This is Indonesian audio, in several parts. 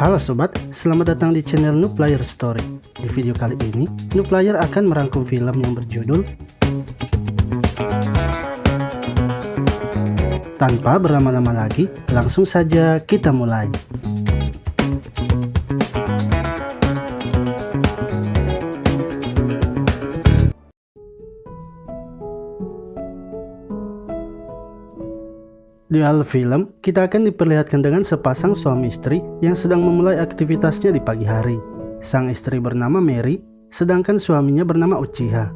Halo sobat, selamat datang di channel Nuplayer Story. Di video kali ini, Nuplayer akan merangkum film yang berjudul Tanpa berlama-lama lagi, langsung saja kita mulai. Di awal film, kita akan diperlihatkan dengan sepasang suami istri yang sedang memulai aktivitasnya di pagi hari. Sang istri bernama Mary, sedangkan suaminya bernama Uchiha.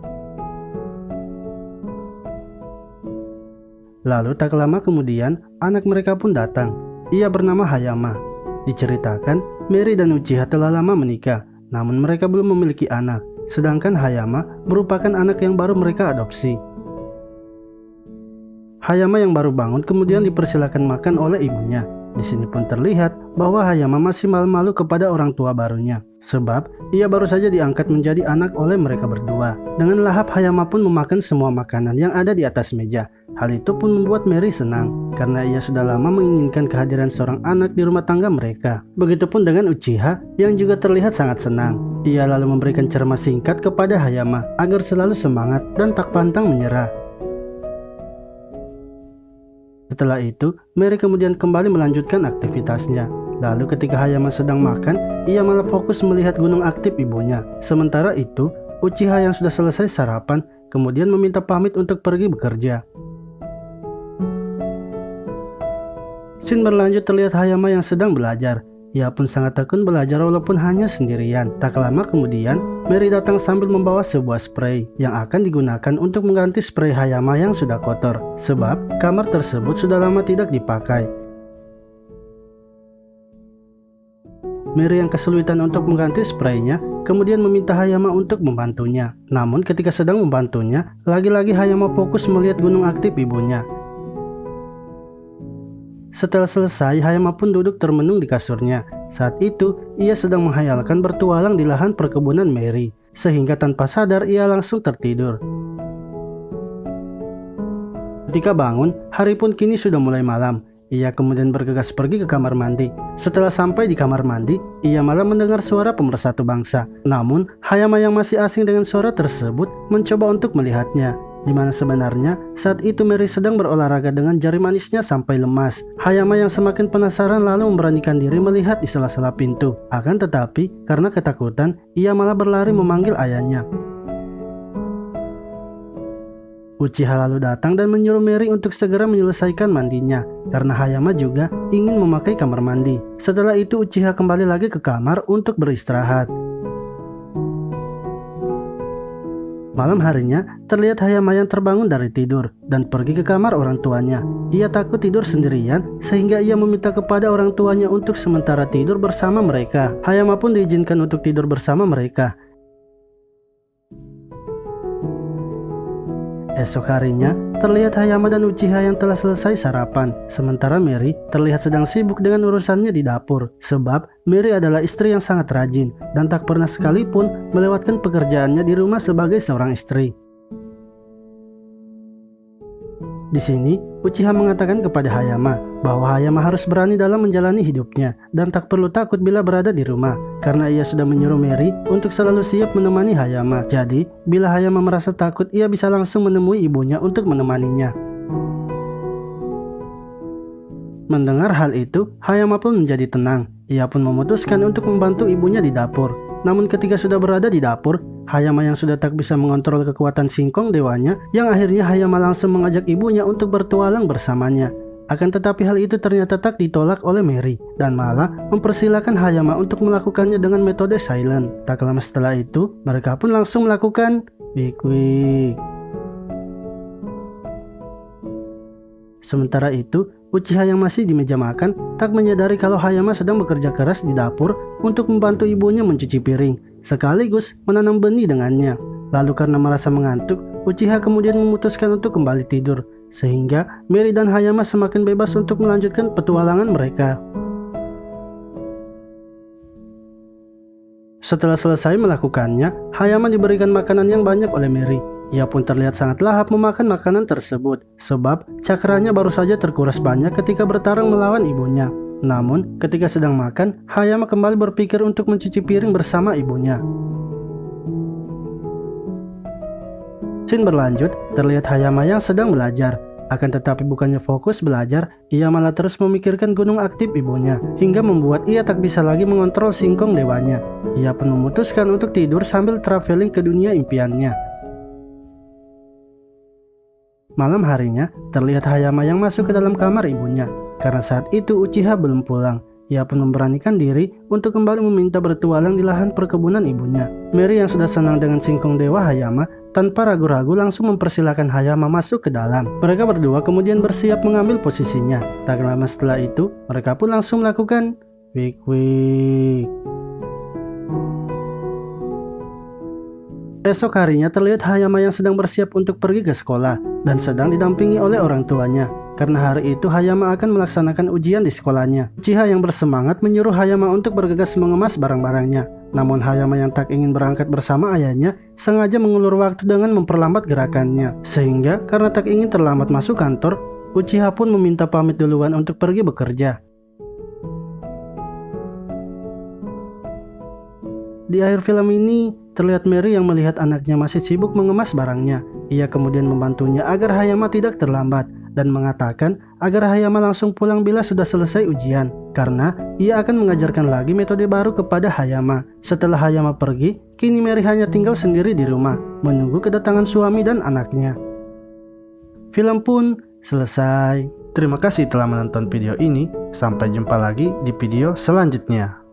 Lalu tak lama kemudian, anak mereka pun datang. Ia bernama Hayama. Diceritakan, Mary dan Uchiha telah lama menikah, namun mereka belum memiliki anak. Sedangkan Hayama merupakan anak yang baru mereka adopsi. Hayama yang baru bangun kemudian dipersilakan makan oleh ibunya. Di sini pun terlihat bahwa Hayama masih malu-malu kepada orang tua barunya, sebab ia baru saja diangkat menjadi anak oleh mereka berdua. Dengan lahap Hayama pun memakan semua makanan yang ada di atas meja. Hal itu pun membuat Mary senang, karena ia sudah lama menginginkan kehadiran seorang anak di rumah tangga mereka. Begitupun dengan Uchiha yang juga terlihat sangat senang. Ia lalu memberikan ceramah singkat kepada Hayama agar selalu semangat dan tak pantang menyerah. Setelah itu, Mary kemudian kembali melanjutkan aktivitasnya. Lalu ketika Hayama sedang makan, ia malah fokus melihat gunung aktif ibunya. Sementara itu, Uchiha yang sudah selesai sarapan, kemudian meminta pamit untuk pergi bekerja. Scene berlanjut terlihat Hayama yang sedang belajar. Ia pun sangat tekun belajar walaupun hanya sendirian. Tak lama kemudian, Mary datang sambil membawa sebuah spray yang akan digunakan untuk mengganti spray Hayama yang sudah kotor, sebab kamar tersebut sudah lama tidak dipakai. Mary yang kesulitan untuk mengganti spraynya, kemudian meminta Hayama untuk membantunya. Namun ketika sedang membantunya, lagi-lagi Hayama fokus melihat gunung aktif ibunya. Setelah selesai, Hayama pun duduk termenung di kasurnya. Saat itu, ia sedang menghayalkan bertualang di lahan perkebunan Mary, sehingga tanpa sadar ia langsung tertidur. Ketika bangun, hari pun kini sudah mulai malam. Ia kemudian bergegas pergi ke kamar mandi. Setelah sampai di kamar mandi, ia malah mendengar suara pemersatu bangsa. Namun, Hayama yang masih asing dengan suara tersebut mencoba untuk melihatnya, di mana sebenarnya saat itu Mary sedang berolahraga dengan jari manisnya sampai lemas. Hayama yang semakin penasaran lalu memberanikan diri melihat di sela-sela pintu. Akan tetapi, karena ketakutan, ia malah berlari memanggil ayahnya. Uchiha lalu datang dan menyuruh Mary untuk segera menyelesaikan mandinya, karena Hayama juga ingin memakai kamar mandi. Setelah itu Uchiha kembali lagi ke kamar untuk beristirahat. Malam harinya, terlihat Hayama yang terbangun dari tidur dan pergi ke kamar orang tuanya. Ia takut tidur sendirian, sehingga ia meminta kepada orang tuanya untuk sementara tidur bersama mereka. Hayama pun diizinkan untuk tidur bersama mereka. Esok harinya, terlihat Hayama dan Uchiha yang telah selesai sarapan. Sementara Mary terlihat sedang sibuk dengan urusannya di dapur. Sebab Mary adalah istri yang sangat rajin dan tak pernah sekalipun melewatkan pekerjaannya di rumah sebagai seorang istri. Di sini, Uchiha mengatakan kepada Hayama bahwa Hayama harus berani dalam menjalani hidupnya dan tak perlu takut bila berada di rumah, karena ia sudah menyuruh Mary untuk selalu siap menemani Hayama. Jadi, bila Hayama merasa takut, ia bisa langsung menemui ibunya untuk menemaninya. Mendengar hal itu, Hayama pun menjadi tenang. Ia pun memutuskan untuk membantu ibunya di dapur. Namun ketika sudah berada di dapur, Hayama yang sudah tak bisa mengontrol kekuatan singkong dewanya, yang akhirnya Hayama langsung mengajak ibunya untuk bertualang bersamanya. Akan tetapi hal itu ternyata tak ditolak oleh Mary, dan malah mempersilahkan Hayama untuk melakukannya dengan metode silent. Tak lama setelah itu, mereka pun langsung melakukan wik-wik. Sementara itu, Uchiha yang masih di meja makan tak menyadari kalau Hayama sedang bekerja keras di dapur untuk membantu ibunya mencuci piring, sekaligus menanam benih dengannya. Lalu karena merasa mengantuk, Uchiha kemudian memutuskan untuk kembali tidur, sehingga Mary dan Hayama semakin bebas untuk melanjutkan petualangan mereka. Setelah selesai melakukannya, Hayama diberikan makanan yang banyak oleh Mary. Ia pun terlihat sangat lahap memakan makanan tersebut, sebab cakranya baru saja terkuras banyak ketika bertarung melawan ibunya. Namun, ketika sedang makan, Hayama kembali berpikir untuk mencuci piring bersama ibunya. Scene berlanjut, terlihat Hayama yang sedang belajar. Akan tetapi bukannya fokus belajar, ia malah terus memikirkan gunung aktif ibunya, hingga membuat ia tak bisa lagi mengontrol singkong dewanya. Ia pun memutuskan untuk tidur sambil traveling ke dunia impiannya. Malam harinya, terlihat Hayama yang masuk ke dalam kamar ibunya. Karena saat itu Uchiha belum pulang, ia pun memberanikan diri untuk kembali meminta bertualang di lahan perkebunan ibunya. Mary yang sudah senang dengan singkong dewa Hayama, tanpa ragu-ragu langsung mempersilahkan Hayama masuk ke dalam. Mereka berdua kemudian bersiap mengambil posisinya. Tak lama setelah itu, mereka pun langsung melakukan wik-wik. Esok harinya terlihat Hayama yang sedang bersiap untuk pergi ke sekolah dan sedang didampingi oleh orang tuanya. Karena hari itu Hayama akan melaksanakan ujian di sekolahnya. Uchiha yang bersemangat menyuruh Hayama untuk bergegas mengemas barang-barangnya. Namun Hayama yang tak ingin berangkat bersama ayahnya sengaja mengulur waktu dengan memperlambat gerakannya. Sehingga karena tak ingin terlambat masuk kantor, Uchiha pun meminta pamit duluan untuk pergi bekerja. Di akhir film ini, terlihat Mary yang melihat anaknya masih sibuk mengemas barangnya. Ia kemudian membantunya agar Hayama tidak terlambat dan mengatakan agar Hayama langsung pulang bila sudah selesai ujian, karena ia akan mengajarkan lagi metode baru kepada Hayama. Setelah Hayama pergi, kini Mary hanya tinggal sendiri di rumah, menunggu kedatangan suami dan anaknya. Film pun selesai. Terima kasih telah menonton video ini. Sampai jumpa lagi di video selanjutnya.